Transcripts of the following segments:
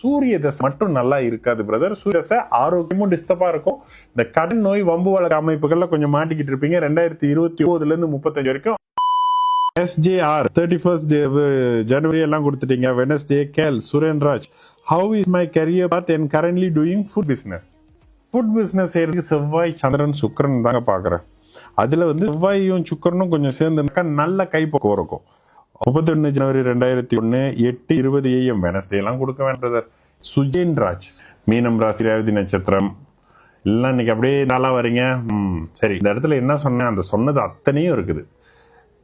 சூரிய தசை மட்டும் நல்லா இருக்காது பிரதர். சூரிய தசை ஆரோக்கியமும் டிஸ்டர்பா இருக்கும். இந்த கடன் நோய் வம்பு வழக்கு அமைப்புகள்ல கொஞ்சம் மாட்டிக்கிட்டு இருப்பீங்க. 2029 இருந்து 35 வரைக்கும். SJR 31st January எல்லாம் கொடுத்துட்டீங்க. Wednesday கேல் Surenraj, how is my career path and currently doing food business. Food business செய்யறதுக்கு செவ்வாய் சந்திரன் சுக்கிரன் தாங்க பாக்குறேன். அதுல செவ்வாயும் சுக்கிரனும் கொஞ்சம் சேர்ந்துனாக்கா நல்ல கைப்போக்கம் இருக்கும். 31 ஜனவரி 2001 8:20 AM வெனஸ்டே எல்லாம் கொடுக்க வேண்டதர். சுஜேன் ராஜ் மீனம் ராசி ரேவதி நட்சத்திரம் எல்லாம் இன்னைக்கு அப்படியே நல்லா வரீங்க. சரி, இந்த இடத்துல என்ன சொன்னேன், அந்த சொன்னது அத்தனையும் இருக்குது.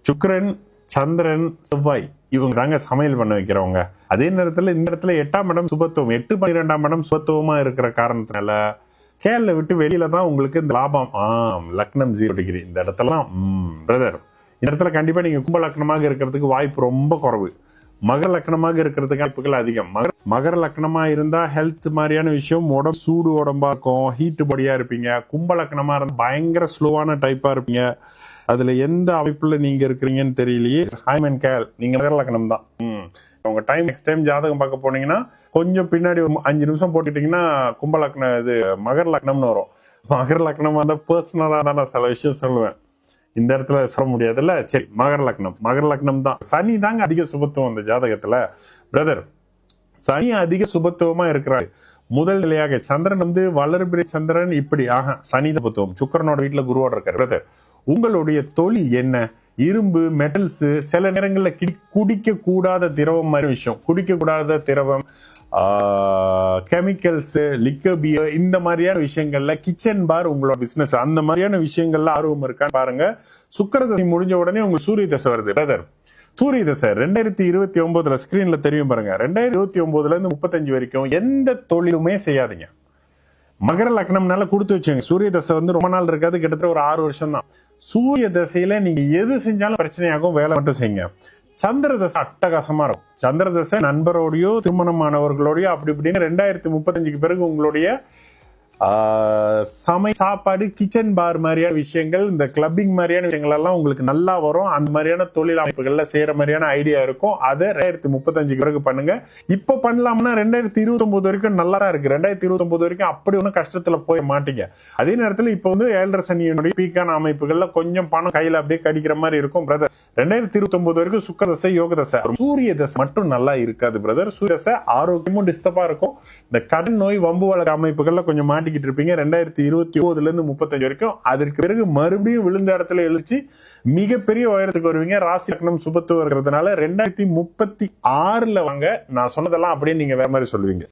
சுக்கிரன் சந்திரன் செவ்வாய் இவங்க தாங்க சமையல் பண்ண வைக்கிறவங்க. அதே நேரத்துல இந்த இடத்துல 8ஆம் இடம் சுபத்துவம், 8-12ஆம் இடம் சுபத்துவமா இருக்கிற காரணத்தினால கேள்ல விட்டு வெளியில தான் உங்களுக்கு இந்த லாபம். லக்னம் 0 டிகிரி இந்த இடத்துல பிரதர். இந்த இடத்துல கண்டிப்பா நீங்க கும்ப லக்னமாக இருக்கிறதுக்கு வாய்ப்பு ரொம்ப குறைவு. மகர லக்னமாக இருக்கிறதுக்கு வாய்ப்புகள் அதிகம். மகர லக்னமா இருந்தா ஹெல்த் மாதிரியான விஷயம், உடம்பு சூடு உடம்பா இருக்கும், ஹீட் பாடியா இருப்பீங்க. கும்ப லக்னமா இருந்தா பயங்கர ஸ்லோவான டைப்பா இருப்பீங்க. அதுல எந்த அமைப்புல நீங்க இருக்கிறீங்கன்னு தெரியலையே. ஹைமன் கேல் நீங்க மகர லக்னம் தான். உங்க டைம் நெக்ஸ்ட் டைம் ஜாதகம் பார்க்க போனீங்கன்னா கொஞ்சம் பின்னாடி 5 நிமிஷம் போட்டுக்கிட்டீங்கன்னா கும்ப லக்னம் இது மகர லக்னம்னு வரும். மகர லக்னமா இருந்தா பர்சனலா தான் நான் சில விஷயம் சொல்லுவேன். இந்த இடத்துல சொல்ல முடியாதுல்ல. சரி, மகர லக்னம் தான். சனி தாங்க அதிக சுபத்துவம் இந்த ஜாதகத்துல பிரதர். சனி அதிக சுபத்துவமா இருக்கிறாரு. முதல் நிலையாக சந்திரன் வளர்பிறை சந்திரன் இப்படி சனி சுபத்துவம். சுக்கிரனோட வீட்டுல குருவோட இருக்காரு பிரதர். உங்களுடைய தொழில் என்ன? இரும்பு, மெட்டல்ஸ், சில நேரங்கள்ல குடிக்க கூடாத திரவம் மாதிரி விஷயம், குடிக்க கூடாத திரவம், கெமிக்கல்ஸ், லிக்கர் பியர், இந்த மாதிரியான விஷயங்கள்ல கிச்சன் பார் உங்களோட பிசினஸ், அந்த மாதிரியான விஷயங்கள்ல ஆர்வம் இருக்கான்னு பாருங்க. சுக்கிர தசை முடிஞ்ச உடனே உங்களுக்கு சூரிய தசை வருது பிரதர். சூரிய தசை 2029 ஸ்கிரீன்ல தெரியும் பாருங்க. 2029 இருந்து 35 வரைக்கும் எந்த தொழிலுமே செய்யாதீங்க. மகர லக்னம்னால கொடுத்து வச்சுங்க. சூரிய தசை ரொம்ப நாள் இருக்காது, கிட்டத்தட்ட ஒரு 6 வருஷம் தான். சூரிய தசையில நீங்க எது செஞ்சாலும் பிரச்சனையாகும், வேலை மட்டும் செய்யுங்க. சந்திர தசை அட்டகாசமா இருக்கும். சந்திர தசை நண்பரோடையோ திருமணமானவர்களோடயோ அப்படி இப்படின்னு 2035க்கு பிறகு உங்களுடைய சாப்பாடு, கிச்சன் பார் மாதிரியான விஷயங்கள், இந்த கிளப்பிங் மாதிரியான விஷயங்கள் எல்லாம் உங்களுக்கு நல்லா வரும். அந்த மாதிரியான தொழில் அமைப்புகள்ல செய்யற மாதிரியான ஐடியா இருக்கும். அதை 2035க்கு பிறகு பண்ணுங்க. இப்ப பண்ணலாம்னா 2029 வரைக்கும் நல்லா தான் இருக்கு. 2029 வரைக்கும் அப்படி ஒன்னும் கஷ்டத்துல போய் மாட்டீங்க. அதே நேரத்துல இப்ப 7.5 சனியினுடைய பீக்கான அமைப்புகள்ல கொஞ்சம் பணம் கையில அப்படியே கடிக்கிற மாதிரி இருக்கும் பிரதர். 2029 வரைக்கும் சுக்கிர தசை, யோக தசை. சூரிய தசை மட்டும் நல்லா இருக்காது பிரதர். சூரிய தசை ஆரோக்கியமும் டிஸ்டர்பா இருக்கும். இந்த கடன் நோய் வம்பு வழக்கு அமைப்புகள்ல கொஞ்சம் மாட்டிக்கிட்டு இருப்பீங்க. 2029 இருந்து 35 வரைக்கும். அதற்கு பிறகு மறுபடியும் விழுந்த இடத்துல எழுச்சி மிகப்பெரிய உயரத்துக்கு வருவீங்க. ராசி லக்னம் சுபத்துவம் இருக்கிறதுனால 2036ல வாங்க. நான் சொன்னதெல்லாம் அப்படியே நீங்க வேற மாதிரி சொல்லுவீங்க.